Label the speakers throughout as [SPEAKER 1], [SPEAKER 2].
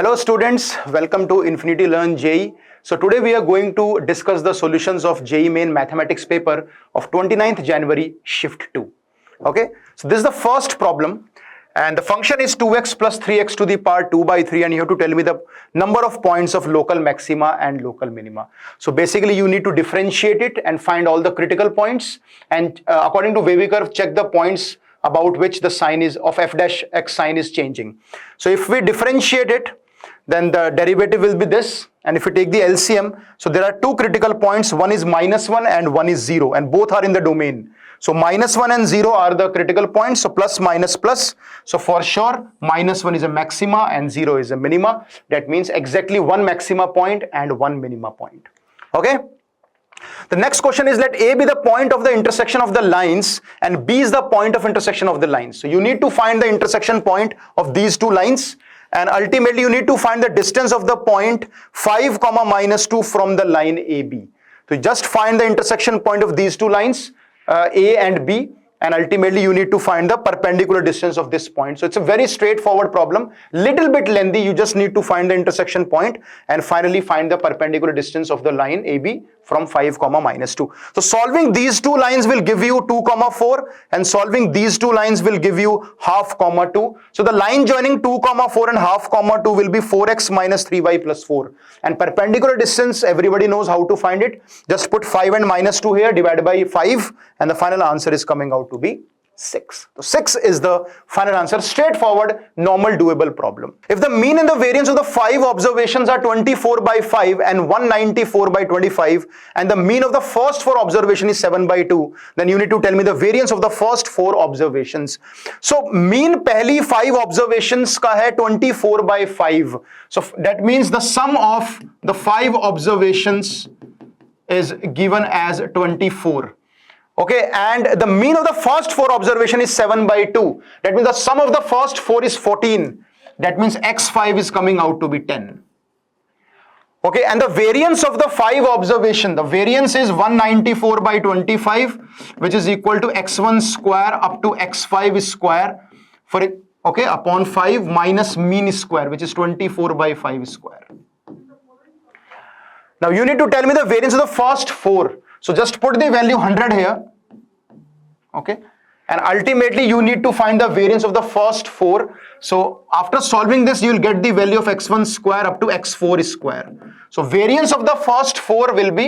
[SPEAKER 1] Hello students, welcome to Infinity Learn JEE. So today we are going to discuss the solutions of JEE Main mathematics paper of 29th January shift 2. Okay, so this is the first problem and the function is 2x plus 3x to the power 2 by 3 and you have to tell me the number of points of local maxima and local minima. So basically you need to differentiate it and find all the critical points and according to wavy curve check the points about which the sign is of f dash x sign is changing. So if we differentiate it, then the derivative will be this, and if we take the LCM, so there are two critical points, one is -1 and one is 0 and both are in the domain. So -1 and 0 are the critical points, so plus minus plus. So for sure -1 is a maxima and 0 is a minima. That means exactly one maxima point and one minima point. Okay. The next question is, let A be the point of the intersection of the lines and B is the point of intersection of the lines. So you need to find the intersection point of these two lines and ultimately you need to find the distance of the point 5, -2 from the line AB. So just find the intersection point of these two lines A and B, and ultimately you need to find the perpendicular distance of this point. So it's a very straightforward problem, little bit lengthy. You just need to find the intersection point and finally find the perpendicular distance of the line AB from 5, -2. So solving these two lines will give you 2, 4 and solving these two lines will give you 1/2, 2. So the line joining 2, 4 and 1/2, 2 will be 4x minus 3y plus 4. And perpendicular distance, everybody knows how to find it. Just put 5 and -2 here, divided by 5 and the final answer is coming out to be 6. So 6 is the final answer. Straightforward, normal, doable problem. If the mean and the variance of the 5 observations are 24 by 5 and 194 by 25 and the mean of the first 4 observation is 7 by 2, then you need to tell me the variance of the first 4 observations. So mean पहली 5 observations का है 24 by 5. So that means the sum of the 5 observations is given as 24. Okay, and the mean of the first 4 observation is 7 by 2. That means the sum of the first 4 is 14. That means x5 is coming out to be 10. Okay, and the variance of the 5 observation, the variance is 194 by 25, which is equal to x1 square up to x5 square for it, okay, upon 5 minus mean square, which is 24 by 5 square. Now you need to tell me the variance of the first 4. So just put the value 100 here, okay, and ultimately you need to find the variance of the first 4. So after solving this, you will get the value of x1 square up to x4 square. So variance of the first 4 will be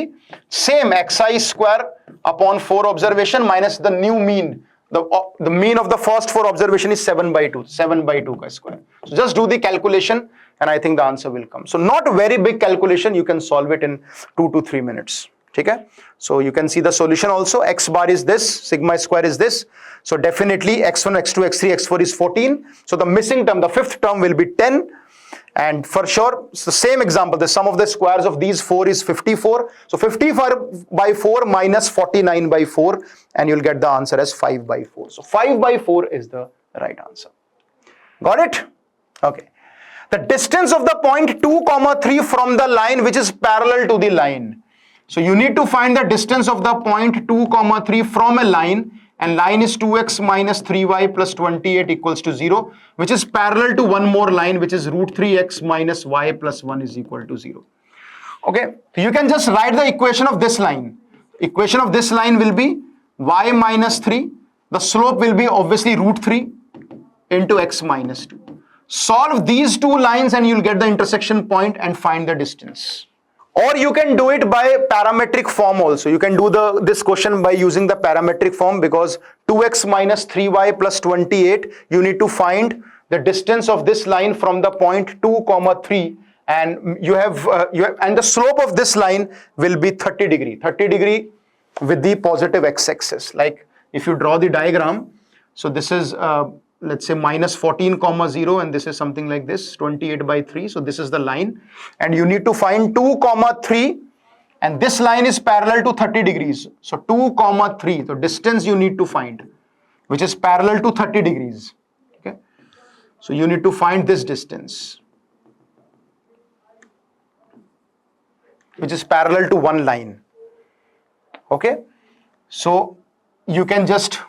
[SPEAKER 1] same xi square upon 4 observation minus the new mean. The mean of the first 4 observation is 7 by 2, 7 by 2 square. So just do the calculation and I think the answer will come. So not very big calculation, you can solve it in 2 to 3 minutes. Okay, so you can see the solution also. X bar is this, sigma square is this. So definitely x1, x2, x3, x4 is 14. So the missing term, the 5th term will be 10. And for sure, it's the same example. The sum of the squares of these 4 is 54. So 54 by 4 minus 49 by 4 and you'll get the answer as 5 by 4. So 5 by 4 is the right answer. Got it? Okay. The distance of the point 2, 3 from the line which is parallel to the line. So you need to find the distance of the point 2, 3 from a line, and line is 2x minus 3y plus 28 equals to 0, which is parallel to one more line which is root 3x minus y plus 1 is equal to 0. Okay, so you can just write the equation of this line. Equation of this line will be y minus 3. The slope will be obviously root 3 into x minus 2. Solve these two lines and you'll get the intersection point and find the distance. Or you can do it by parametric form also. You can do this question by using the parametric form because 2x minus 3y plus 28, you need to find the distance of this line from the point 2, 3 and you have and the slope of this line will be 30 degree with the positive x-axis. Like if you draw the diagram, so this is let's say minus 14, 0 and this is something like this, 28 by 3. So this is the line and you need to find 2, 3 and this line is parallel to 30 degrees. So 2, 3, the distance you need to find which is parallel to 30 degrees. Okay, so you need to find this distance which is parallel to one line. Okay, so you can just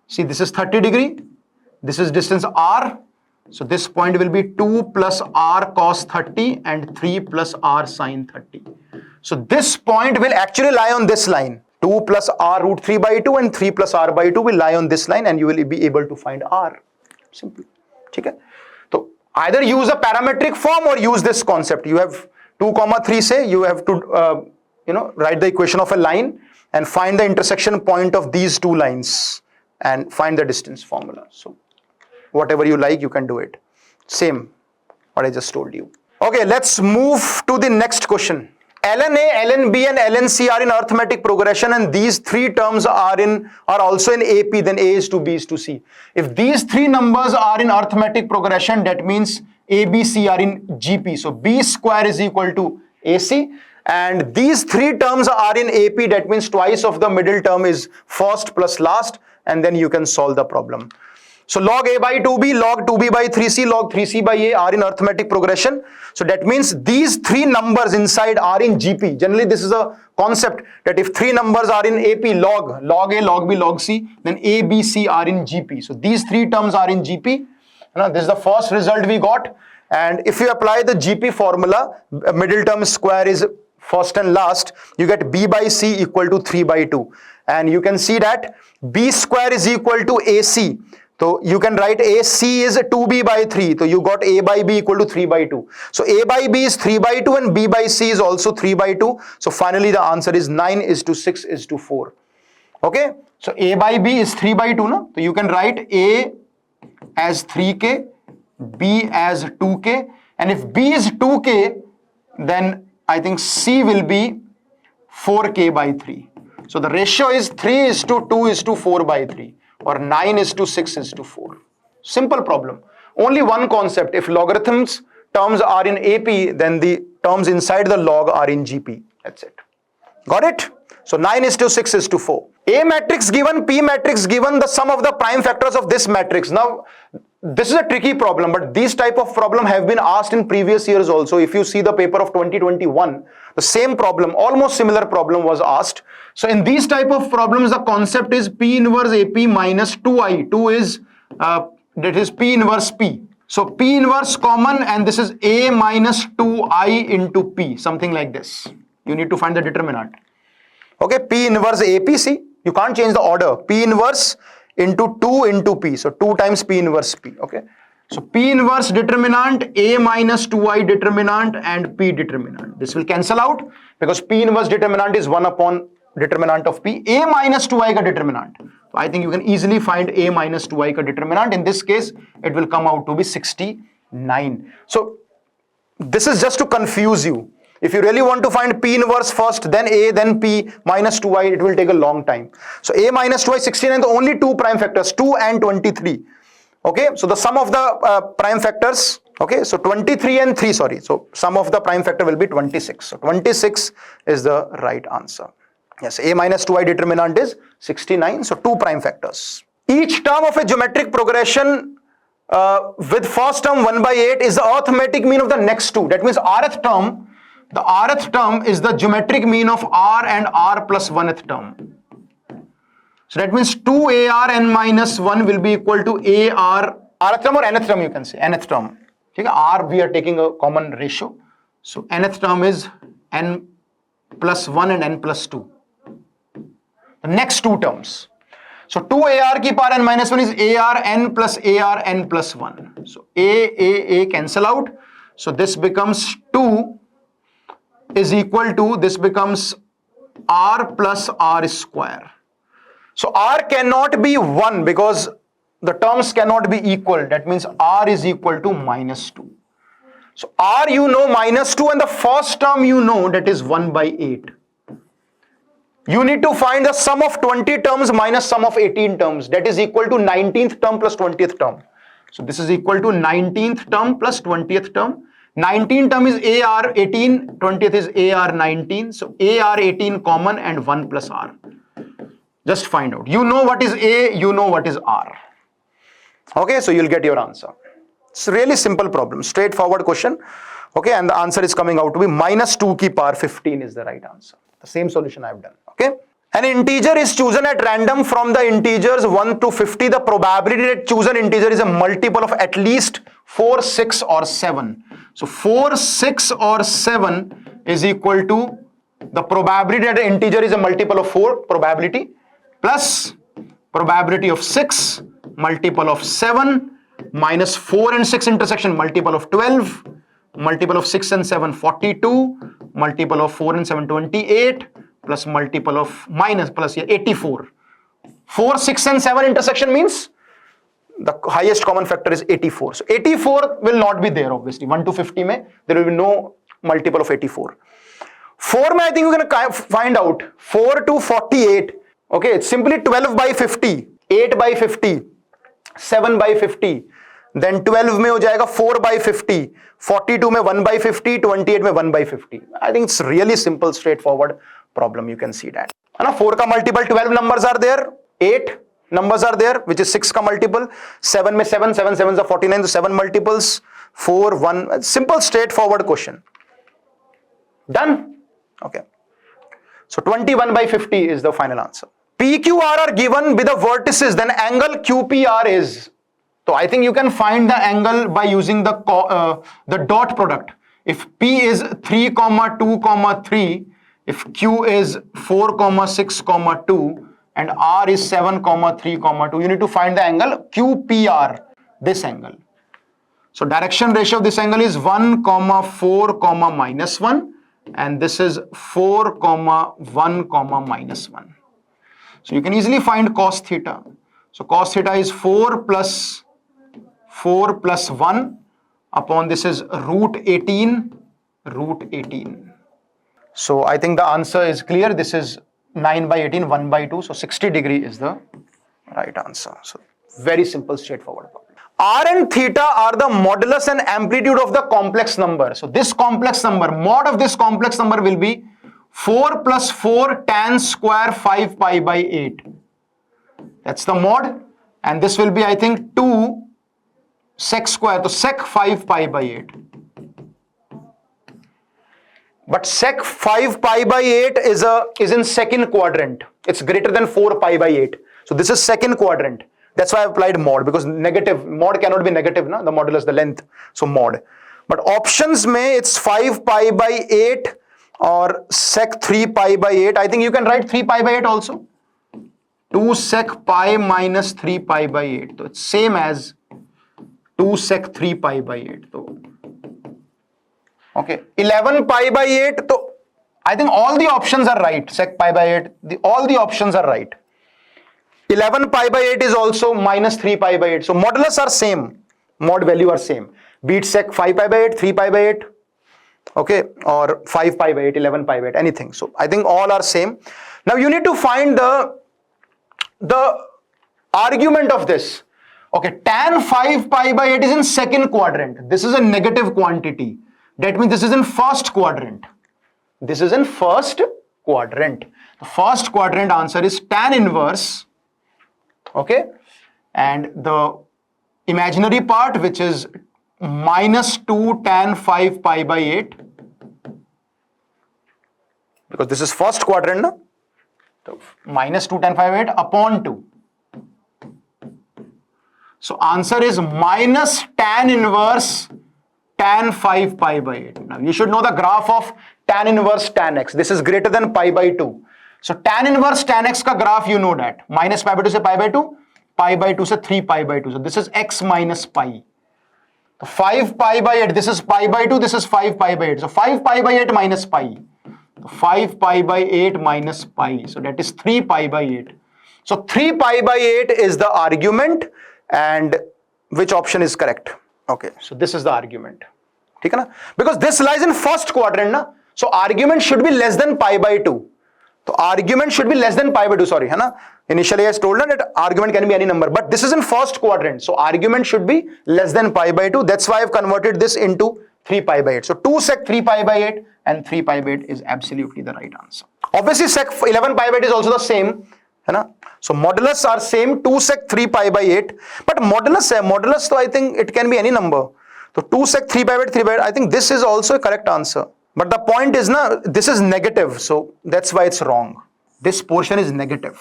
[SPEAKER 1] see this is 30 degree. This is distance r So this point will be 2 plus r cos 30 and 3 plus r sin 30. So this point will actually lie on this line. 2 plus r root 3 by 2 and 3 plus r by 2 will lie on this line, and you will be able to find r. Simple. Okay? So either use a parametric form or use this concept. You have 2 comma 3 say, you have to write the equation of a line and find the intersection point of these two lines and find the distance formula. So whatever you like, you can do it. Same what I just told you. Okay, let's move to the next question. ln A, ln B and ln C are in arithmetic progression, and these three terms are also in AP, then A is to B is to C. If these three numbers are in arithmetic progression, that means A, B, C are in GP. So B square is equal to AC, and these three terms are in AP, that means twice of the middle term is first plus last, and then you can solve the problem. So log A by 2B, log 2B by 3C, log 3C by A are in arithmetic progression. So that means these three numbers inside are in GP. Generally, this is a concept that if three numbers are in AP, log A, log B, log C, then A, B, C are in GP. So these three terms are in GP. Now, this is the first result we got. And if you apply the GP formula, middle term square is first and last, you get B by C equal to 3 by 2. And you can see that B square is equal to AC. So you can write AC is 2B by 3. So you got A by B equal to 3 by 2. So A by B is 3 by 2 and B by C is also 3 by 2. So finally the answer is 9 is to 6 is to 4. Okay. So A by B is 3 by 2. No? So you can write A as 3K, B as 2K. And if B is 2K, then I think C will be 4K by 3. So the ratio is 3 is to 2 is to 4 by 3. Or 9 is to 6 is to 4. Simple problem. Only one concept. If logarithms terms are in AP, then the terms inside the log are in GP. That's it. Got it? So 9 is to 6 is to 4. A matrix given, P matrix given, the sum of the prime factors of this matrix. Now, this is a tricky problem, but these type of problem have been asked in previous years also. If you see the paper of 2021, the same problem, almost similar problem was asked. So in these type of problems, the concept is P inverse AP minus 2I. 2 is, that is P inverse P. So P inverse common, and this is A minus 2I into P, something like this. You need to find the determinant. Okay, P inverse AP, see, you can't change the order. P inverse into 2 into P. So 2 times P inverse P. Okay. So P inverse determinant, A minus 2I determinant and P determinant. This will cancel out because P inverse determinant is 1 upon determinant of P. A minus 2I ka determinant. So I think you can easily find A minus 2I ka determinant. In this case, it will come out to be 69. So this is just to confuse you. If you really want to find P inverse first, then A, then P minus 2I, it will take a long time. So A minus 2I, 69, the only two prime factors, 2 and 23. Okay, so the sum of the prime factors, okay, so 23 and 3, sorry. So sum of the prime factor will be 26. So 26 is the right answer. Yes, A minus 2I determinant is 69, so 2 prime factors. Each term of a geometric progression with first term 1 by 8 is the arithmetic mean of the next two. That means rth term. The rth term is the geometric mean of r and r plus 1th term. So that means 2ar n minus 1 will be equal to ar, rth term or nth term you can say, nth term. Okay, r we are taking a common ratio. So nth term is n plus 1 and n plus 2. The next two terms. So 2ar ki power n minus 1 is ar n plus ar n plus 1. So a cancel out. So this becomes 2 is equal to, this becomes r plus r square. So r cannot be 1 because the terms cannot be equal. That means r is equal to minus 2. So r you know minus 2 and the first term you know, that is 1 by 8. You need to find the sum of 20 terms minus sum of 18 terms. That is equal to 19th term plus 20th term. So this is equal to 19th term plus 20th term. 19 term is AR 18, 20th is AR 19. So AR 18 common and 1 plus R. Just find out. You know what is A, you know what is R. Okay, so you'll get your answer. It's a really simple problem, straightforward question. Okay, and the answer is coming out to be minus 2 ki power 15 is the right answer. The same solution I have done. Okay. An integer is chosen at random from the integers 1 to 50. The probability that chosen integer is a multiple of at least 4, 6 or 7. So 4, 6 or 7 is equal to the probability that an integer is a multiple of 4, probability, plus probability of 6, multiple of 7, minus 4 and 6 intersection, multiple of 12, multiple of 6 and 7, 42, multiple of 4 and 7, 28, plus multiple of minus plus 84. 4, 6 and 7 intersection means the highest common factor is 84. So 84 will not be there obviously. 1 to 50 mein, there will be no multiple of 84. 4 mein I think you're going to find out 4 to 48. Okay, it's simply 12 by 50, 8 by 50, 7 by 50. Then 12 में हो जाएगा 4 by 50, 42 में 1 by 50, 28 में 1 by 50. I think it's really simple, straightforward problem. You can see that. है ना, 4 का multiple 12 numbers are there, 8 numbers are there, which is 6 का multiple, 7 में 7, 7 7s are 49, so 7 multiples, 4, 1. Simple, straightforward question. Done. Okay. So 21 by 50 is the final answer. PQR are given with the vertices, then angle QPR is. So I think you can find the angle by using the dot product. If P is 3, 2, 3, if Q is 4, 6, 2, and R is 7, 3, 2, you need to find the angle QPR, this angle. So direction ratio of this angle is 1, 4, minus 1, and this is 4, 1, minus 1. So you can easily find cos theta. So cos theta is 4 plus 1 upon this is root 18. So I think the answer is clear. This is 9 by 18, 1 by 2. So 60 degree is the right answer. So very simple, straightforward problem. R and theta are the modulus and amplitude of the complex number. So this complex number, mod of this complex number will be 4 plus 4 tan square 5 pi by 8. That's the mod. And this will be, I think, 2 sec square. So sec 5 pi by 8. But sec 5 pi by 8 is in second quadrant. It's greater than 4 pi by 8. So this is second quadrant. That's why I applied mod, because negative, mod cannot be negative, na? The modulus, the length. So mod. But options may, it's 5 pi by 8 or sec 3 pi by 8. I think you can write 3 pi by 8 also. 2 sec pi minus 3 pi by 8. So it's same as 2 sec 3 pi by 8. So, okay. 11 pi by 8. So I think all the options are right. Sec pi by 8. All the options are right. 11 pi by 8 is also minus 3 pi by 8. So modulus are same. Mod value are same. Be it sec 5 pi by 8, 3 pi by 8. Okay. Or 5 pi by 8, 11 pi by 8, anything. So I think all are same. Now you need to find the argument of this. Okay. Tan 5 pi by 8 is in second quadrant. This is a negative quantity. That means this is in first quadrant. This is in first quadrant. The first quadrant answer is tan inverse. Okay, and the imaginary part, which is minus 2 tan 5 pi by 8, because this is first quadrant, no? So minus 2 tan 5 by 8 upon 2. So answer is minus tan inverse tan 5 pi by 8. Now you should know the graph of tan inverse tan x. This is greater than pi by 2. So tan inverse tan x ka graph, you know that. Minus pi by 2 se pi by 2, pi by 2 se 3 pi by 2. So this is x minus pi. So 5 pi by 8, this is pi by 2, this is 5 pi by 8. So 5 pi by 8 minus pi. So 5 pi by 8 minus pi. So that is 3 pi by 8. So 3 pi by 8 is the argument, and which option is correct? Okay, so this is the argument. Okay, na? Because this lies in first quadrant, na? So argument should be less than pi by 2. So argument should be less than pi by 2, sorry, hai na? Initially I told that argument can be any number, but this is in first quadrant. So argument should be less than pi by 2. That's why I've converted this into 3 pi by 8. So 2 sec 3 pi by 8 and 3 pi by 8 is absolutely the right answer. Obviously sec 11 pi by 8 is also the same. Hai na? So modulus are same, 2 sec 3 pi by 8. But modulus, so I think it can be any number. So 2 sec 3 pi by 8, 3 by 8, I think this is also a correct answer. But the point is, this is negative, so that's why it's wrong. this portion is negative.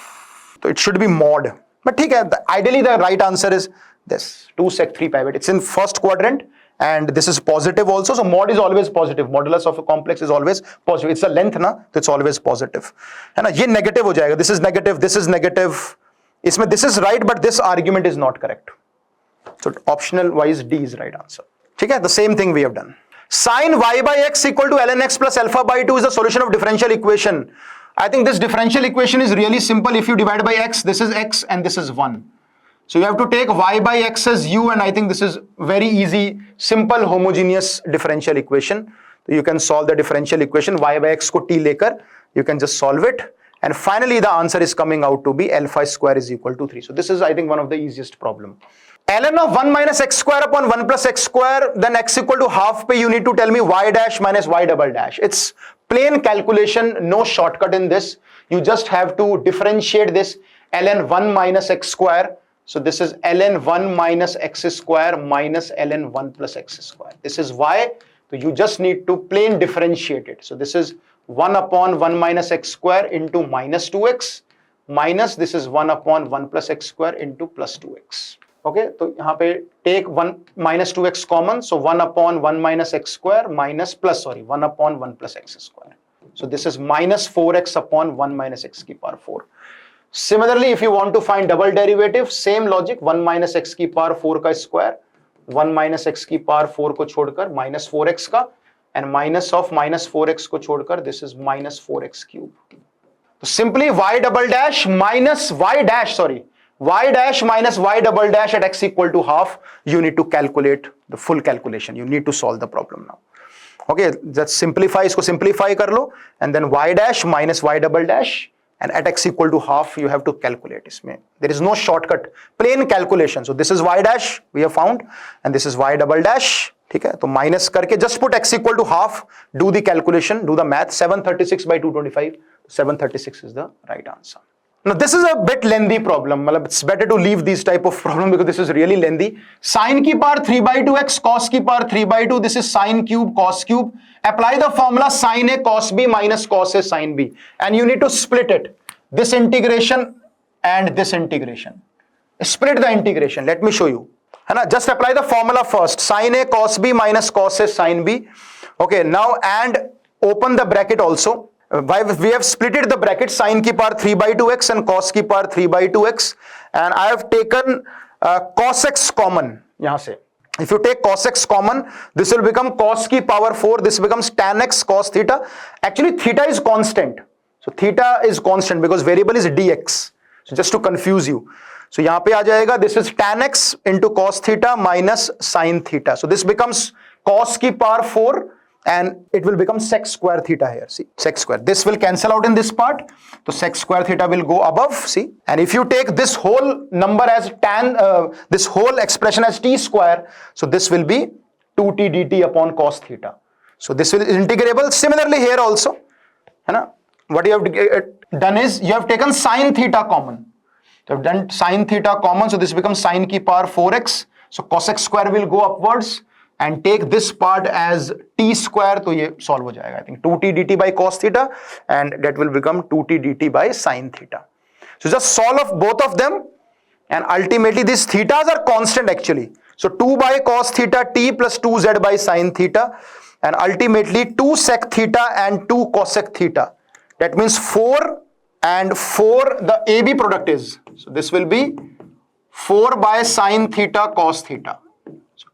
[SPEAKER 1] So it should be mod. But ideally the right answer is this 2 sec 3 pivot. It's in first quadrant and this is positive also. So mod is always positive. Modulus of a complex is always positive. It's a length na, so it's always positive. And ye negative ho jayega. This is negative. This is negative. This is right, but this argument is not correct. So optional wise D is right answer. Okay, the same thing we have done. Sin y by x equal to ln x plus alpha by 2 is the solution of differential equation. I think this differential equation is really simple. If you divide by x, this is x and this is 1. So you have to take y by x as u, and I think this is very easy, simple homogeneous differential equation. So you can solve the differential equation y by x ko t lekar, you can just solve it. And finally the answer is coming out to be alpha square is equal to 3. So this is I think one of the easiest problem. ln of 1 minus x square upon 1 plus x square, then x equal to half पे you need to tell me y dash minus y double dash. It's plain calculation, no shortcut in this. You just have to differentiate this ln 1 minus x square. So this is ln 1 minus x square minus ln 1 plus x square. This is y. So you just need to plain differentiate it. So this is 1 upon 1 minus x square into minus 2x minus this is 1 upon 1 plus x square into plus 2x. Okay, so यहाँ पे take 1 minus 2x common, so 1 upon 1 minus x square minus plus 1 upon 1 plus x square. So this is minus 4x upon 1 minus x की power 4. Similarly, if you want to find double derivative, same logic, 1 minus x की power 4 का square, 1 minus x की power 4 को छोड़कर minus 4x का, and minus of minus 4x को छोड़कर this is minus 4x cube. So simply y double dash minus y dash, y dash minus y double dash at x equal to half, you need to calculate the full calculation. You need to solve the problem now. Okay, just simplify, isko simplify kar lo, and then y dash minus y double dash, and at x equal to half, you have to calculate. There is no shortcut, plain calculation. So this is y dash, we have found, and this is y double dash. Okay, so minus karke, just put x equal to half, do the calculation, do the math, 736 by 225, 736 is the right answer. Now this is a bit lengthy problem. It's better to leave these type of problem because this is really lengthy. Sin की power 3 by 2x, cos की power 3 by 2. This is sin cube, cos cube. Apply the formula sin A cos B minus cos A sin B. And you need to split it. This integration and this integration. Split the integration. Let me show you. Just apply the formula first. Sin A cos B minus cos A sin B. Okay, now and open the bracket also. We have splitted the bracket, sin की power 3 by 2x and cos की power 3 by 2x, and I have taken cos x common यहाँ से. If you take cos x common, this will become cos की power 4, this becomes tan x cos theta. Actually theta is constant, so theta is constant because variable is dx. So just to confuse you, so यहाँ पे आ जाएगा, this is tan x into cos theta minus sin theta. So this becomes cos की power 4 and it will become sec square theta here. See, sec square. This will cancel out in this part. So sec square theta will go above. See, and if you take this whole number as tan, this whole expression as t square, so this will be 2t dt upon cos theta. So this will is integrable. Similarly here also, what you have done is you have taken sin theta common. You have done sin theta common, so this becomes sin की power 4x. So cos x square will go upwards. And take this part as t square, तो ये solve हो जाएगा. I think 2t dt by cos theta, and that will become 2t dt by sin theta. So just solve both of them, and ultimately these thetas are constant actually. So 2 by cos theta t plus 2z by sin theta, and ultimately 2 sec theta and 2 cosec theta. That means 4 and 4, the AB product is. So this will be 4 by sin theta cos theta.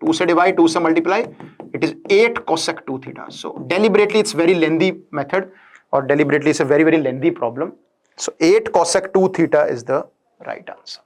[SPEAKER 1] 2 से divide, 2 से multiply, it is 8 cosec 2 theta. So deliberately it's very lengthy method, or deliberately it's a very lengthy problem. So 8 cosec 2 theta is the right answer.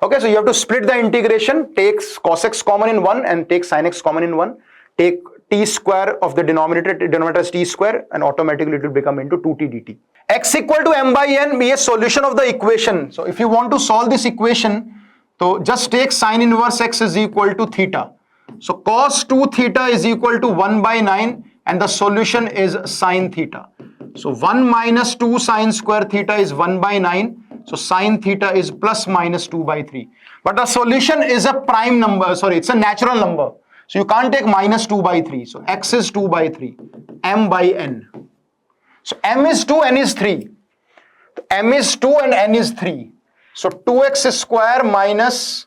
[SPEAKER 1] Okay, so you have to split the integration, take cos x common in 1 and take sin x common in 1, take t square of the denominator as t square, and automatically it will become into 2t dt. X equal to m by n be a solution of the equation. So if you want to solve this equation, so just take sin inverse x is equal to theta. So cos 2 theta is equal to 1 by 9, and the solution is sin theta. So 1 minus 2 sin square theta is 1 by 9. So sin theta is plus minus 2 by 3. But the solution is a prime number, it's a natural number. So you can't take minus 2 by 3. So x is 2 by 3, m by n. So m is 2, n is 3. m is 2 and n is 3. So 2x square minus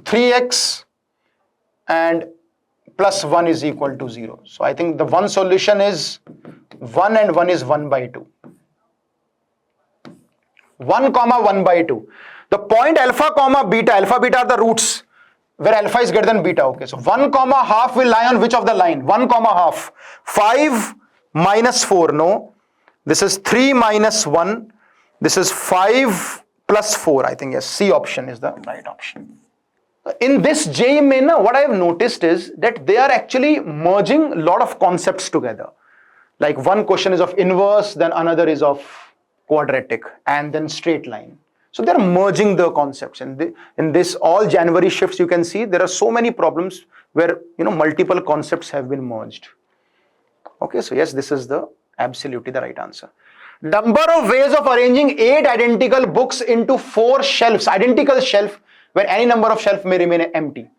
[SPEAKER 1] 3x and plus 1 is equal to 0. So I think the one solution is 1 and 1 is 1 by 2. 1 comma 1 by 2. The point alpha comma beta are the roots where alpha is greater than beta. Okay, so 1 comma half will lie on which of the line? 1 comma half. 5 minus 4. No. This is 3 minus 1. This is 5 plus 4. I think yes, C option is the right option. In this JEE Main, what I have noticed is that they are actually merging a lot of concepts together. Like one question is of inverse, then another is of quadratic, and then straight line. So they're merging the concepts. And in this all January shifts, you can see there are so many problems where multiple concepts have been merged. Okay, so yes, this is absolutely the right answer. Number of ways of arranging 8 identical books into 4 shelves, identical shelf, where any number of shelf may remain empty.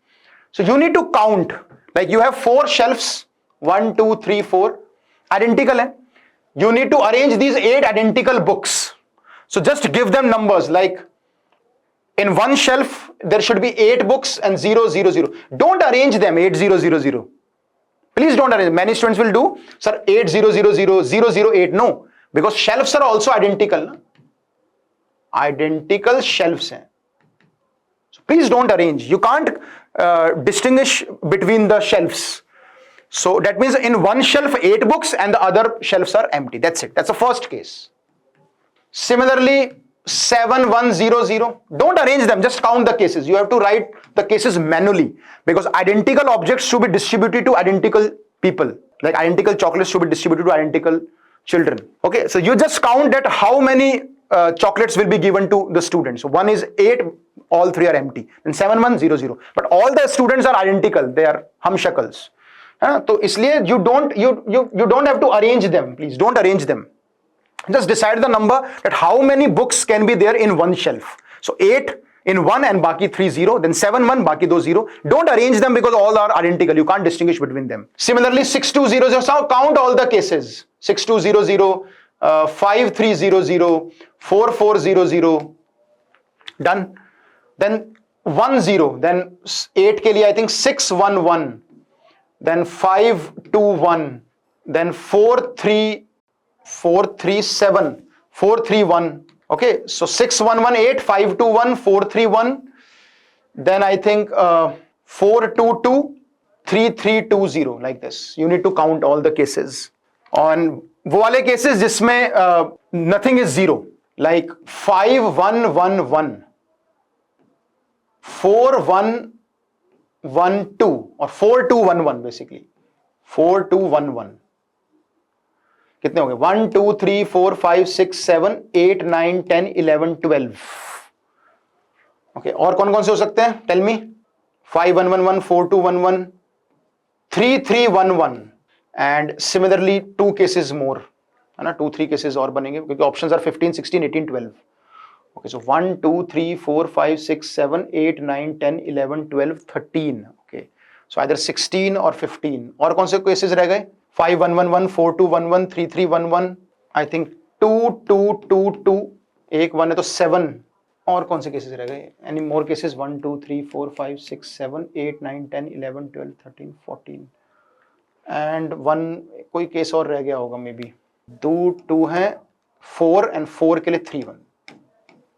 [SPEAKER 1] So you need to count, like you have 4 shelves, 1, 2, 3, 4, identical. You need to arrange these 8 identical books. So just give them numbers, like in one shelf, there should be 8 books and 0, 0, 0. Don't arrange them 8, 0, 0, 0. Please don't arrange. Many students will do, sir, 8, 0, 0, 0, 0, 0, 8. No, because shelves are also identical. Na? Identical shelves. So please don't arrange. You can't distinguish between the shelves. So that means in one shelf 8 books and the other shelves are empty. That's it. That's the first case. Similarly, 7, 1, 0, 0. Don't arrange them. Just count the cases. You have to write the cases manually because identical objects should be distributed to identical people. Like identical chocolates should be distributed to identical children. Okay, so you just count that how many chocolates will be given to the students. So 1 is 8, all 3 are empty. Then 7, 1, 0, 0. But all the students are identical. They are humshakals. So isliye you don't have to arrange them. Please don't arrange them. Just decide the number that how many books can be there in one shelf. So 8 in 1 and baki 3 0, then 7 1, baki 2 0. Don't arrange them because all are identical. You can't distinguish between them. Similarly, 6 2 0 0. So count all the cases. 6 2 0 0, 5 3 0 0, 4 4 0 0. Done. Then 1 0. Then 8 ke liye I think 6 1 1. Then 5 2 1. Then 4 3 7, 4 3 1. Okay, so 6 1 1 8, 5 2 1, 4 3 1. Then I think 4 2 2, 3 3 2 0, like this. You need to count all the cases. On वो वाले cases जिसमें nothing is 0, like 5 1 1 1, 4 1 1 2, or 4 2 1 1 basically. 4 2 1 1. कितने हो गए? 1 2 3 4 5 6 7 8 9 10 11 12. Okay, और कौन कौन से हो सकते हैं? Tell me. 5 1 1 1, 4 2 1 1, 3 3 1 1, and similarly 2 cases मोर, है ना? 2 3 केसेस और बनेंगे क्योंकि options are 15 16 18 12. Okay, so 1 2 3 4 5 6 7 8 9 10 11 12 13. Okay, so either 16 और 15. और कौन से केसेस रह गए? 5 1 1 1, 4 2 1 1, 3 3 1 1, आई थिंक 2 2 2 2, एक 1 है तो 7. और कौन से केसेस रह गए? Any more cases? 1 2 3 4 5 6 7 8 9 10 11 12 13 14 एंड 1 कोई केस और रह गया होगा मे बी. 2 2 है, 4 एंड 4 के लिए 3 1.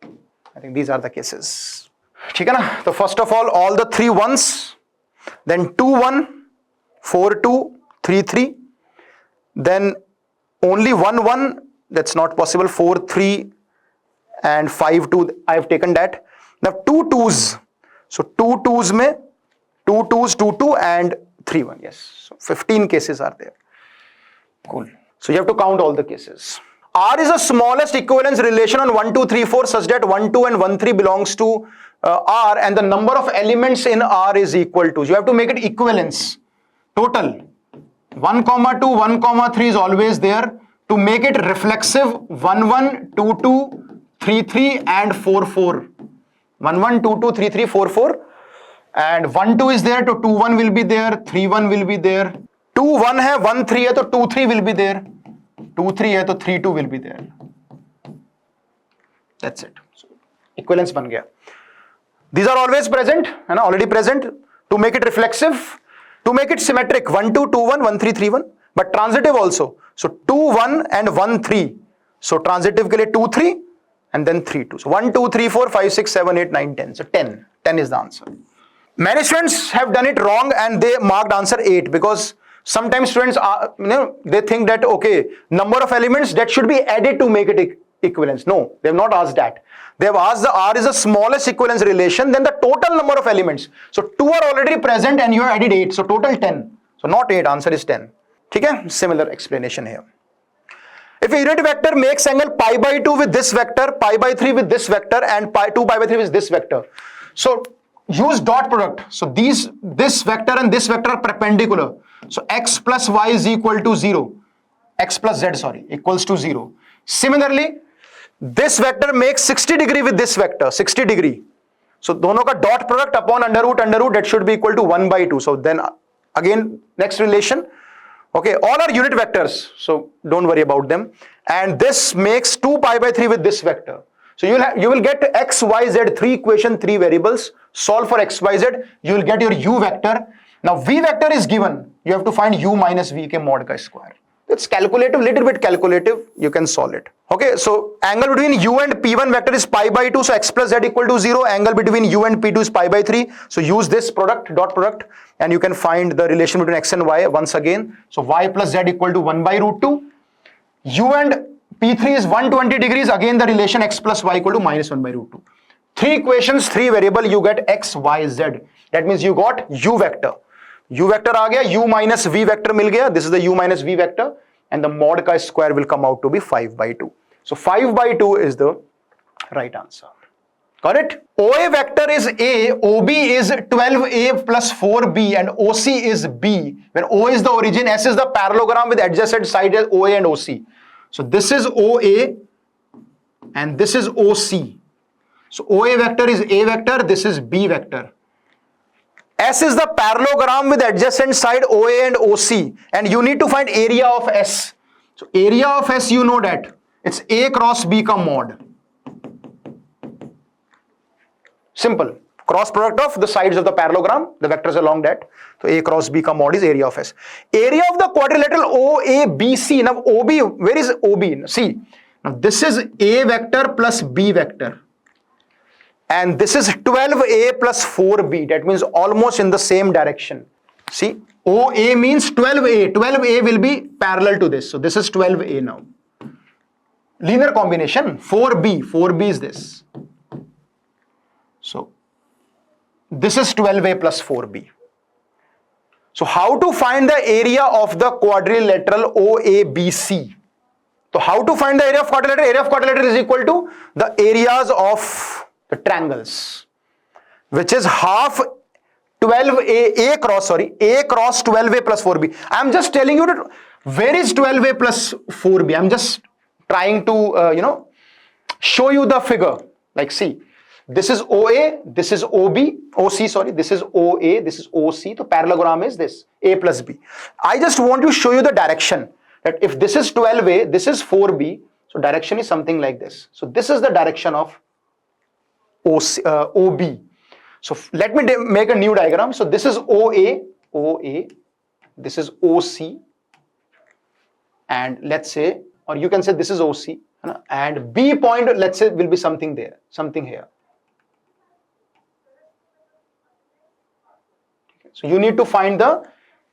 [SPEAKER 1] I think these are the cases. ठीक है ना? तो first of all the 3 1s, then 2 1, 4 2, 3 3, then only 1 1, that's not possible. 4 3 and 5 2, I have taken that. Now 2 2s, so 2 2s में 2 2s 2 2 and 3 1. Yes, so 15 cases are there. Cool. So you have to count all the cases. R is the smallest equivalence relation on 1 2 3 4 such that 1 2 and 1 3 belongs to R and the number of elements in R is equal to. You have to make it equivalence total. 1 comma 2 1 comma 3 is always there. To make it reflexive, 1 1 2 2 3 3 and 4 4. 1 1 2 2 3 3 4 4, and 1 2 is there, so 2 1 will be there, 3 1 will be there. 2 1 है, 1 3 है तो 2 3 will be there. 2 3 है तो 3 2 will be there. That's it. So, equivalence बन गया. These are always present, है ना, already present. To make it reflexive, to make it symmetric, 1 2 2 1 1 3 3 1, but transitive also. So 2 1 and 1 3. So transitive के लिए 2 3 and then 3 2. So 1 2 3 4 5 6 7 8 9 10. So 10 is the answer. Many students have done it wrong and they marked answer 8 because sometimes students are, they think that okay, number of elements that should be added to make it equivalence. No, they have not asked that. They have asked the R is the smallest equivalence relation than the total number of elements. So 2 are already present and you have added 8. So total 10. So not 8, answer is 10. Okay? Similar explanation here. If a unit vector makes angle pi by 2 with this vector, pi by 3 with this vector, and 2 pi by 3 with this vector. So use dot product. So this vector and this vector are perpendicular. So x plus y is equal to 0. X plus z, sorry, equals to 0. Similarly, this vector makes 60 degree with this vector, 60 degree. So दोनों का dot product upon under root that should be equal to 1 by 2. So then again next relation. Okay, all are unit vectors, so don't worry about them. And this makes 2 pi by 3 with this vector. So you will get x, y, z, 3 equation, 3 variables. Solve for x, y, z. You will get your u vector. Now v vector is given. You have to find u minus v ke mod ka square. It's calculative, little bit calculative. You can solve it. Okay, so angle between u and p1 vector is pi by 2. So x plus z equal to 0. Angle between u and p2 is pi by 3. So use this product, dot product, and you can find the relation between x and y once again. So y plus z equal to 1 by root 2. U and p3 is 120 degrees. Again the relation x plus y equal to minus 1 by root 2. 3 equations, 3 variable, you get x, y, z. That means you got u vector. U vector आ गया, u minus v vector मिल गया. This is the u minus v vector, and the mod का square will come out to be 5 by 2. So 5 by 2 is the right answer. Got it? OA vector is A, OB is 12A plus 4B, and OC is B. When O is the origin, S is the parallelogram with adjacent side as OA and OC. So this is OA and this is OC. So OA vector is A vector, this is B vector. S is the parallelogram with adjacent side OA and OC, and you need to find area of S. So area of S, you know that it's A cross B ka mod. Simple. Cross product of the sides of the parallelogram, the vectors along that. So A cross B ka mod is area of S. Area of the quadrilateral OABC. Now OB, where is OB? See, now this is A vector plus B vector. And this is 12A plus 4B. That means almost in the same direction. See, OA means 12A. 12A will be parallel to this. So this is 12A now. Linear combination. 4B. 4B is this. So this is 12A plus 4B. So how to find the area of the quadrilateral OABC? So how to find the area of quadrilateral? Area of quadrilateral is equal to the areas of the triangles, which is half 12A, A cross 12A plus 4B. I am just telling you that where is 12A plus 4B? I am just trying to, show you the figure. Like see, this is OA, this is OC, sorry, this is OA, this is OC. So parallelogram is this, A plus B. I just want to show you the direction that if this is 12A, this is 4B, so direction is something like this. So this is the direction of OB. So let me make a new diagram. So this is OA, this is OC, and let's say, or you can say this is OC, and B point, let's say, will be something there, something here. So you need to find the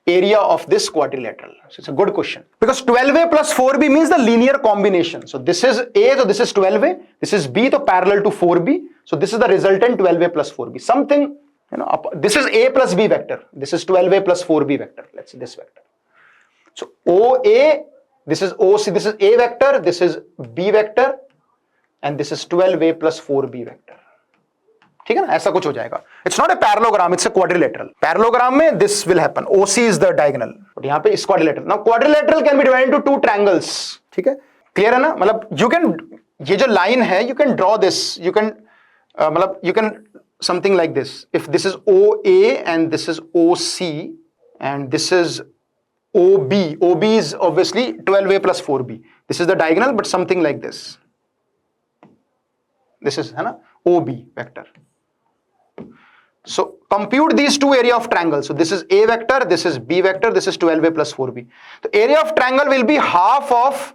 [SPEAKER 1] area of this quadrilateral. So it's a good question. Because 12A plus 4B means the linear combination. So this is A, so this is 12A, this is B, so parallel to 4B. So this is the resultant 12A plus 4B. Something, this is A plus B vector. This is 12A plus 4B vector. Let's say this vector. So OA, this is OC, this is A vector, this is B vector, and this is 12A plus 4B vector. ठीक है ना, ऐसा कुछ हो जाएगा. It's not a parallelogram, it's a quadrilateral. Parallelogram में this will happen. OC is the diagonal. But यहाँ पे is quadrilateral. Now quadrilateral can be divided into 2 triangles. ठीक है? Clear है ना? मतलब you can, ये जो line है, you can draw this. You can, मतलब you can something like this. If this is OA and this is OC and this is OB. OB is obviously 12A plus 4B. This is the diagonal, but something like this. This is है ना OB vector. So compute these two area of triangle. So this is A vector, this is B vector, this is 12A plus 4B. The area of triangle will be half of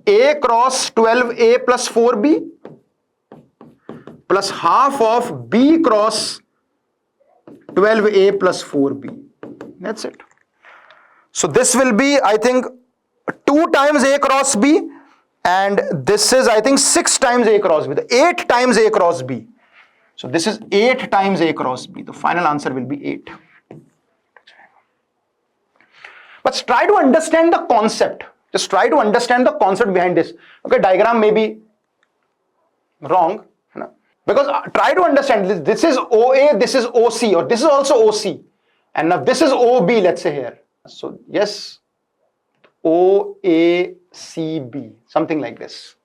[SPEAKER 1] A cross 12A plus 4B plus half of B cross 12A plus 4B. That's it. So this will be, I think, 2 times A cross B, and this is, I think, 6 times A cross B, the 8 times A cross B. So this is 8 times A cross B. The final answer will be 8. But try to understand the concept. Just try to understand the concept behind this. Okay, diagram may be wrong, because try to understand this. This is OA, this is OC, or this is also OC, and now this is OB, let's say here. So yes, OACB, something like this.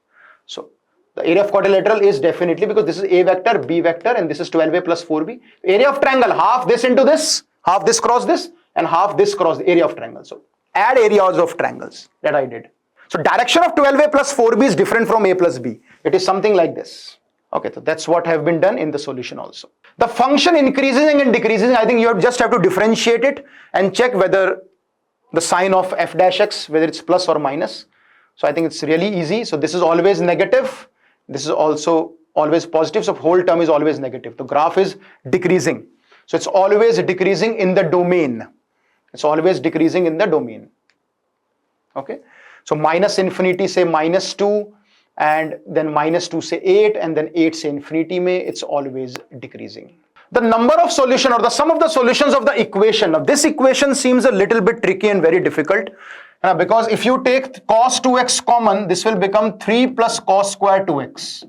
[SPEAKER 1] So the area of quadrilateral is definitely, because this is A vector, B vector, and this is 12A plus 4B. Area of triangle, half this into this, half this cross this, and half this cross the area of triangle. So add areas of triangles, that I did. So direction of 12A plus 4B is different from A plus B. It is something like this. Okay, so that's what have been done in the solution also. The function increasing and decreasing, I think you just have to differentiate it and check whether the sign of f dash x, whether it's plus or minus. So I think it's really easy. So this is always negative. This is also always positive. So whole term is always negative. The graph is decreasing. So it's always decreasing in the domain. It's always decreasing in the domain. Okay. So minus infinity say minus 2, and then minus 2 say 8, and then 8 say infinity may, it's always decreasing. The number of solution, or the sum of the solutions of the equation. Now this equation seems a little bit tricky and very difficult, because if you take cos 2x common, this will become 3 plus cos square 2x.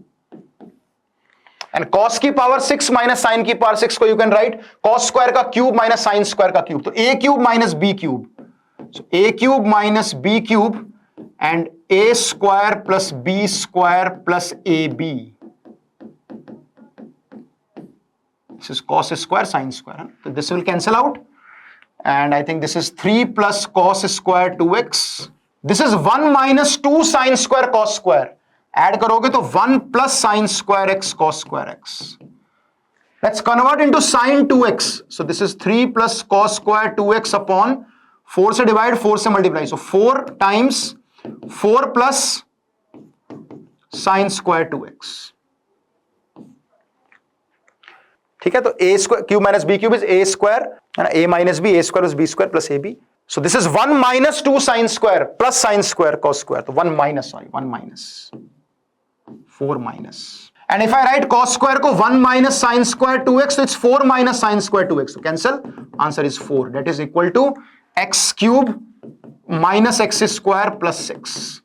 [SPEAKER 1] And cos की power 6 minus sin की power 6 को you can write cos square का cube minus sin square का cube. So a cube minus b cube. So a cube minus b cube and a square plus b square plus ab. This is cos square sin square. Huh? So this will cancel out. And I think this is 3 plus cos square 2x. This is 1 minus 2 sin square cos square. Add करोगे तो 1 plus sin square x cos square x. Let's convert into sin 2x. So this is 3 plus cos square 2x upon 4 से divide, 4 से multiply. So 4 times 4 plus sin square 2x. ठीक है, तो a square cube minus b cube is a square, and a minus b, a square is b square plus ab. So this is 1 minus 2 sin square plus sin square cos square. So 1 minus, 4 minus. And if I write cos square ko 1 minus sin square 2x, so it's 4 minus sin square 2x. So cancel. Answer is 4. That is equal to x cube minus x square plus 6.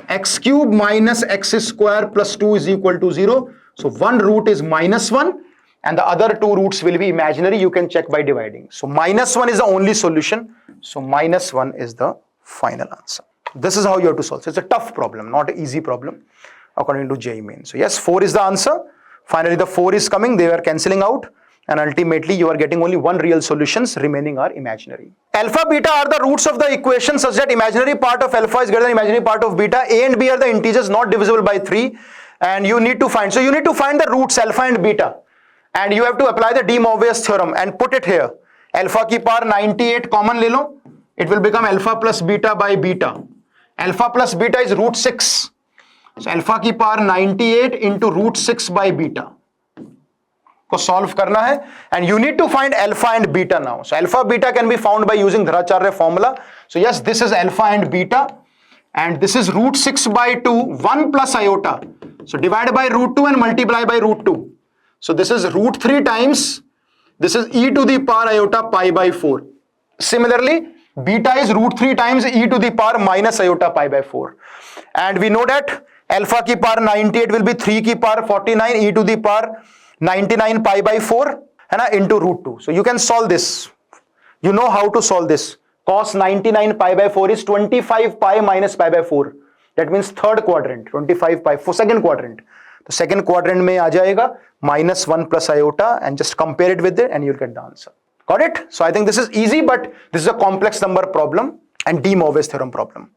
[SPEAKER 1] X cube minus x square plus 2 is equal to 0. So one root is minus 1 and the other two roots will be imaginary. You can check by dividing. So minus 1 is the only solution. So minus 1 is the final answer. This is how you have to solve. So it's a tough problem, not an easy problem according to JEE Main. So yes, 4 is the answer. Finally the 4 is coming. They are cancelling out. And ultimately you are getting only one real solutions, remaining are imaginary. Alpha, beta are the roots of the equation such that imaginary part of alpha is greater than imaginary part of beta. A and b are the integers not divisible by 3. And you need to find, so you need to find the roots alpha and beta. And you have to apply the Moivre's theorem and put it here. Alpha ki power 98 common le lo. It will become alpha plus beta by beta. Alpha plus beta is root 6. So alpha की power 98 into root 6 by beta को solve करना है, and you need to find alpha and beta now. So alpha beta can be found by using Dharacharya formula. So yes, this is alpha and beta, and this is root 6 by 2 1 plus iota. So divide by root 2 and multiply by root 2. So this is root 3 times, this is e to the power iota pi by 4. Similarly, beta is root 3 times e to the power minus iota pi by 4. And we know that alpha की power 98 will be 3 की power 49 e to the power 99 pi by 4 है ना, into root 2. So you can solve this. You know how to solve this. Cos 99 pi by 4 is 25 pi minus pi by 4. That means third quadrant. 25 pi for second quadrant. The second quadrant में आ जाएगा minus 1 plus iota, and just compare it with it and you'll get the answer. Got it? So I think this is easy, but this is a complex number problem and de Moivre's theorem problem.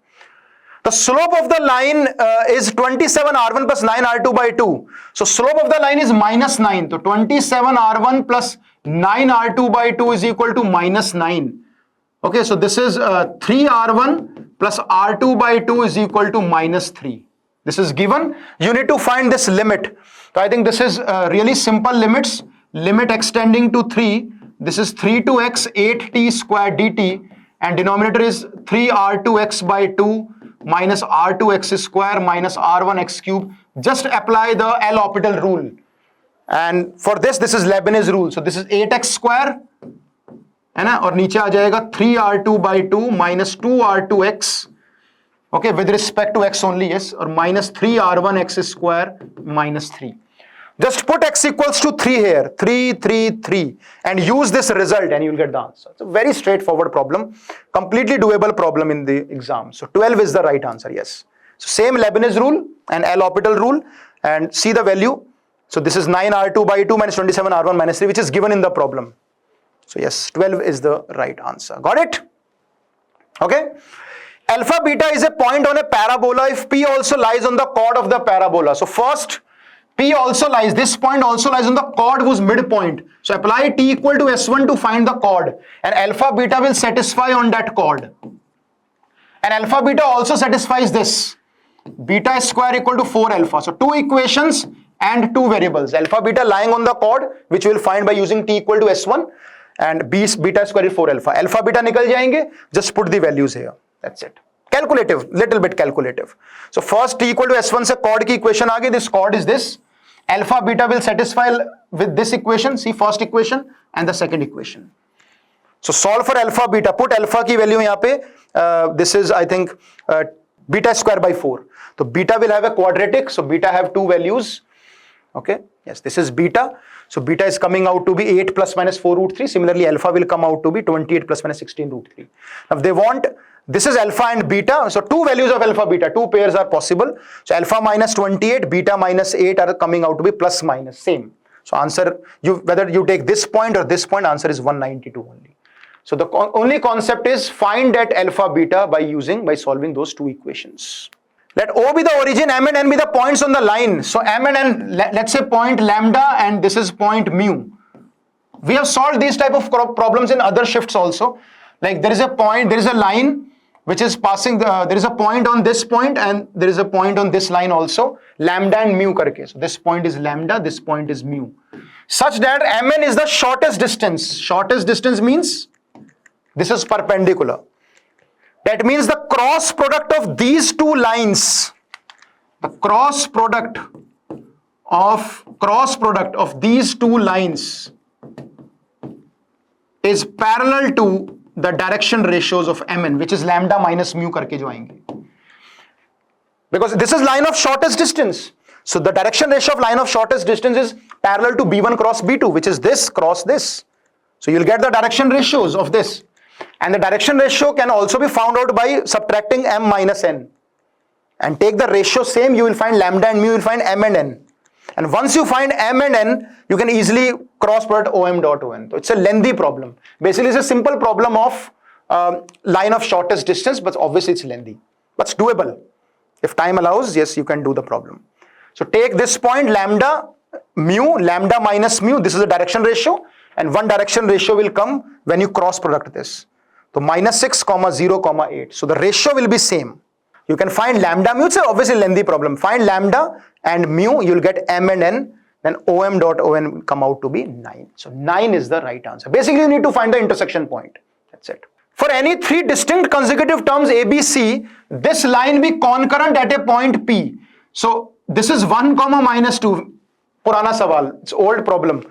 [SPEAKER 1] The slope of the line is 27r1 plus 9r2 by 2. So slope of the line is minus 9. So 27r1 plus 9r2 by 2 is equal to minus 9. Okay, so this is 3r1 plus r2 by 2 is equal to minus 3. This is given. You need to find this limit. So I think this is really simple limits. Limit extending to 3. This is 3 to x 8t square dt, and denominator is 3r2x by 2 minus r2x square minus r1x cube. Just apply the L'Hopital rule. And for this is Leibniz rule. So this is 8x square, है ना, और नीचे आ जाएगा 3r2 by 2 minus 2r2x, okay, with respect to x only, yes, or minus 3r1x square minus 3. Just put x equals to 3 here, 3, 3, 3, and use this result and you will get the answer. It's a very straightforward problem, completely doable problem in the exam. So 12 is the right answer, yes. So same Leibniz rule and L'Hopital rule, and see the value. So this is 9r2 by 2 minus 27r1 minus 3, which is given in the problem. So yes, 12 is the right answer. Got it? Okay. Alpha beta is a point on a parabola if P also lies on the chord of the parabola. So first, P also lies, this point also lies on the chord whose midpoint. So apply T equal to S1 to find the chord, and alpha beta will satisfy on that chord. And alpha beta also satisfies this. Beta square equal to 4 alpha. So two equations and two variables. Alpha beta lying on the chord, which we will find by using T equal to S1, and beta square is 4 alpha. Alpha beta nikal jayenge, just put the values here. That's it. Calculative, little bit calculative. So first T equal to S1 se chord ki equation aa gayi. This chord is this. Alpha beta will satisfy with this equation. See first equation and the second equation. So solve for alpha beta. Put alpha ki value yahan pe. This is, I think, beta square by 4. So beta will have a quadratic. So beta have two values. Okay. Yes, this is beta. So beta is coming out to be 8 plus minus 4 root 3. Similarly, alpha will come out to be 28 plus minus 16 root 3. Now, if they want, this is alpha and beta. So two values of alpha beta, two pairs are possible. So alpha minus 28, beta minus 8 are coming out to be plus minus, same. So answer, whether you take this point or this point, answer is 192 only. So the only concept is find that alpha beta by solving those two equations. Let O be the origin, M and N be the points on the line. So M and N, let's say point lambda and this is point mu. We have solved these type of problems in other shifts also. Like there is a point, there is a line which is passing, there is a point on this point and there is a point on this line also, lambda and mu karke. So this point is lambda, this point is mu. Such that Mn is the shortest distance. Shortest distance means this is perpendicular. That means the cross product of these two lines, the cross product of these two lines is parallel to the direction ratios of Mn, which is lambda minus mu karke jo aayenge. Because this is line of shortest distance. So the direction ratio of line of shortest distance is parallel to B1 cross B2, which is this cross this. So you'll get the direction ratios of this. And the direction ratio can also be found out by subtracting m minus n. And take the ratio same, you will find lambda and mu, you will find m and n. And once you find m and n, you can easily cross product om dot on. So it's a lengthy problem. Basically, it's a simple problem of line of shortest distance, but obviously it's lengthy. But it's doable. If time allows, yes, you can do the problem. So take this point, lambda, mu, lambda minus mu, this is the direction ratio. And one direction ratio will come when you cross product this. So minus 6, 0, 8. So the ratio will be same. You can find lambda mu, it's obviously a lengthy problem. Find lambda and mu, you'll get m and n, then om dot on will come out to be 9. So 9 is the right answer. Basically, you need to find the intersection point. That's it. For any three distinct consecutive terms ABC, this line be concurrent at a point P. So this is 1, minus 2. Purana sawal, it's old problem.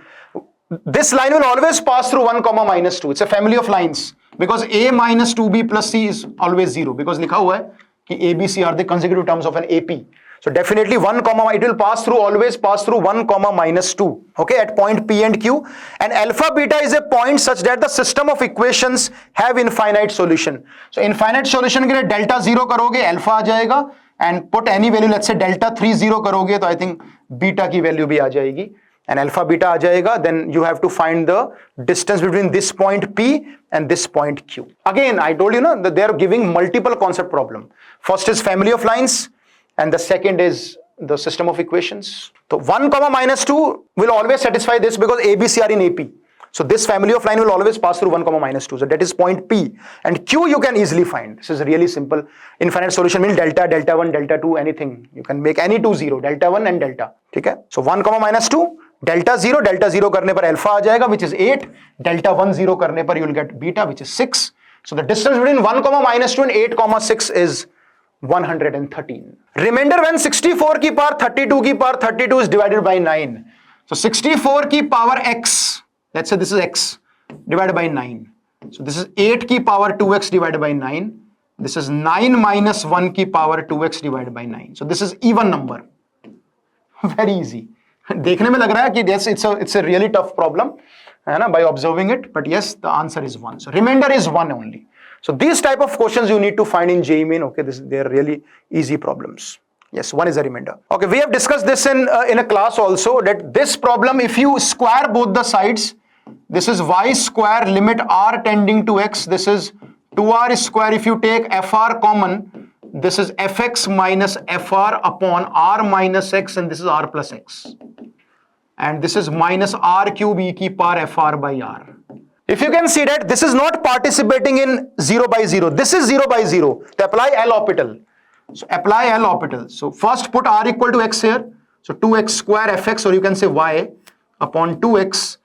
[SPEAKER 1] This line will always pass through 1, minus 2. It's a family of lines. Because A minus 2B plus C is always 0. Because likha hua hai ki A, B, C are the consecutive terms of an AP. So definitely 1, it will always pass through 1, minus 2. Okay, at point P and Q. And alpha beta is a point such that the system of equations have infinite solution. So infinite solution ke liye delta 0 karoge, alpha aa jayega. And put any value, let's say delta 3, 0 karoge, so I think beta ki value bhi aa jayegi. and alpha beta aa jayega, then you have to find the distance between this point P and this point Q. Again, I told you that they are giving multiple concept problem. First is family of lines, and the second is the system of equations. So 1 comma minus 2 will always satisfy this because A, B, C are in AP. So this family of line will always pass through 1 comma minus 2. So that is point P, and Q you can easily find. This is really simple. Infinite solution means delta, delta 1, delta 2, anything. You can make any two zero, delta 1 and delta. Okay? So 1 comma minus 2, delta 0 करने पर alpha आ जाएगा, which is 8. Delta 1 0 करने पर you will get beta, which is 6. So the distance between 1 comma minus 2 and 8 comma 6 is 113. Remainder when 64 की power 32 की power 32 is divided by 9. So 64 की power x, let's say this is x, divided by 9. So this is 8 की power 2x divided by 9. This is 9 minus 1 की power 2x divided by 9. So this is even number. Very easy. देखने में लग रहा है कि yes, it's a really tough problem, है ना, by observing it, but yes, the answer is 1. So remainder is 1 only. So these type of questions you need to find in JEE Main. Okay, they are really easy problems. Yes, 1 is a remainder. Okay, we have discussed this in a class also, that this problem, if you square both the sides, this is y square limit r tending to x, this is 2r square. If you take fr common, this is fx minus fr upon r minus x, and this is r plus x. And this is minus r cube e की power fr by r. If you can see that this is not participating in 0 by 0, this is 0 by 0. To apply L'Hopital. So apply L'Hopital. So first put r equal to x here. So 2x square fx, or you can say y upon 2x.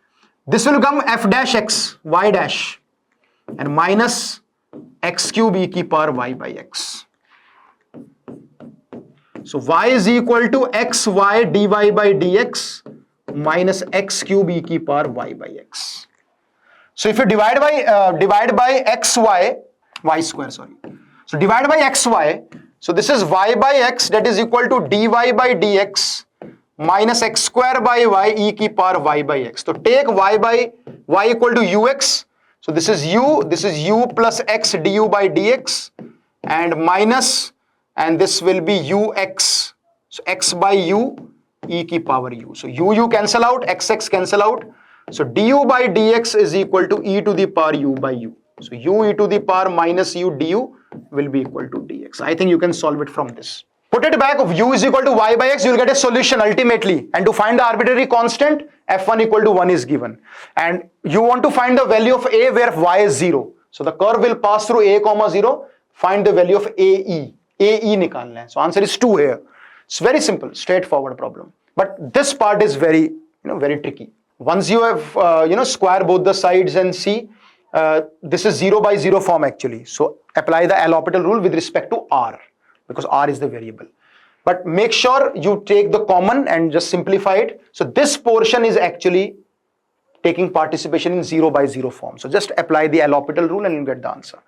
[SPEAKER 1] This will become f dash x, y dash, and minus x cube e की power y by x. So y is equal to xy dy by dx minus x cube e की power y by x. So if you divide by xy, y square, sorry. So divide by xy, so this is y by x, that is equal to dy by dx minus x square by y e की power y by x. So take y equal to ux. So this is u plus x du by dx, and minus, and this will be ux. So x by u e की power u. So u cancel out, x cancel out. So du by dx is equal to e to the power u by u. So u e to the power minus u du will be equal to dx. I think you can solve it from this. Put it back, of u is equal to y by x, you will get a solution ultimately. And to find the arbitrary constant, f1 equal to 1 is given. And you want to find the value of a where y is 0. So the curve will pass through a comma 0. Find the value of AE. AE निकालना है. So answer is 2 here. It's very simple, straightforward problem. But this part is very, very tricky. Once you have, square both the sides and see, this is 0 by 0 form actually. So apply the L'Hopital rule with respect to r, because r is the variable. But make sure you take the common and just simplify it. So this portion is actually taking participation in 0 by 0 form. So just apply the L'Hopital rule and you get the answer.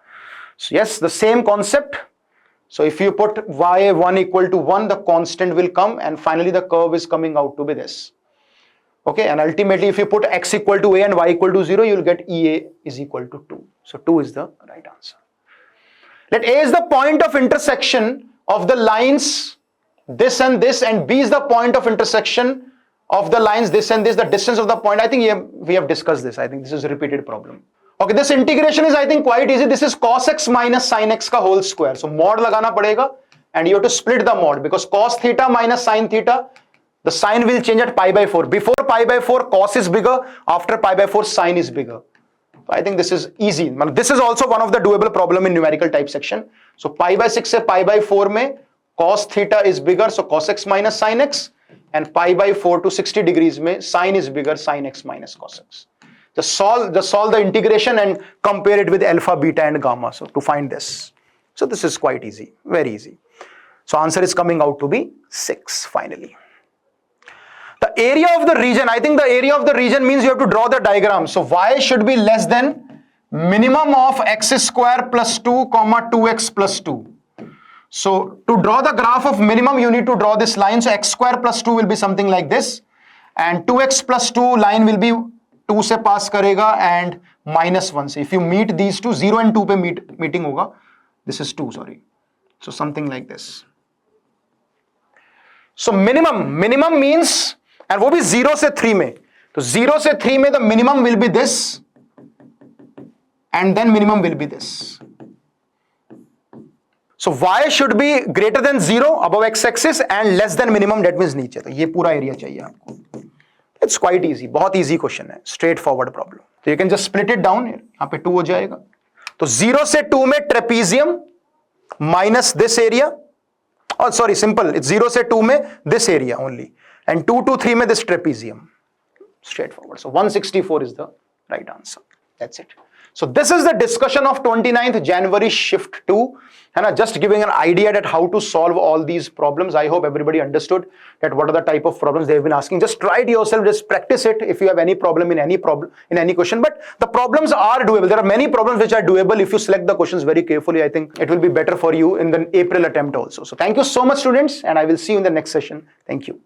[SPEAKER 1] So yes, the same concept. So if you put y1 equal to 1, the constant will come, and finally the curve is coming out to be this. Okay, and ultimately if you put x equal to a and y equal to 0, you will get EA is equal to 2. So 2 is the right answer. Let A is the point of intersection of the lines this, and B is the point of intersection of the lines this and this, the distance of the point. I think we have discussed this. I think this is a repeated problem. Okay, this integration is, I think, quite easy. This is cos x minus sin x ka whole square. So mod lagana padega, and you have to split the mod, because cos theta minus sin theta, the sign will change at pi by 4. Before pi by 4, cos is bigger. After pi by 4, sin is bigger. So I think this is easy. This is also one of the doable problem in numerical type section. So pi by 6 se pi by 4 mein cos theta is bigger, so cos x minus sin x, and pi by 4 to 60 degrees mein sin is bigger, sin x minus cos x. Just solve the integration and compare it with alpha, beta and gamma. So to find this. So this is quite easy, very easy. So answer is coming out to be 6 finally. The area of the region, I think the area of the region means you have to draw the diagram. So y should be less than minimum of x square plus 2 comma 2x plus 2. So to draw the graph of minimum, you need to draw this line. So x square plus 2 will be something like this, and 2x plus 2 line will be 2 se pass karega and minus 1 se. If you meet these two, 0 and 2 pe meeting hoga. This is 2, sorry. So something like this. So minimum means and वो भी 0 से 3 में, तो 0 से 3 में the minimum will be this and then minimum will be this. So y should be greater than 0 above x-axis and less than minimum, that means नीचे. तो ये पूरा एरिया चाहिए आपको. It's quite easy, बहुत easy question है, straight forward problem. तो you can just split it down, यहाँ पे 2 हो जाएगा. तो 0 से 2 में trapezium minus this area, oh sorry simple, it's 0 से 2 में this area only, and 2 to 3 में this trapezium. Straightforward. So 164 is the right answer. That's it. So this is the discussion of 29th January shift 2, and just giving an idea that how to solve all these problems. I hope everybody understood that what are the type of problems they have been asking. Just try it yourself, just practice it if you have any problem in any question. But the problems are doable. There are many problems which are doable if you select the questions very carefully. I think it will be better for you in the April attempt also. So thank you so much, students, and I will see you in the next session. Thank you.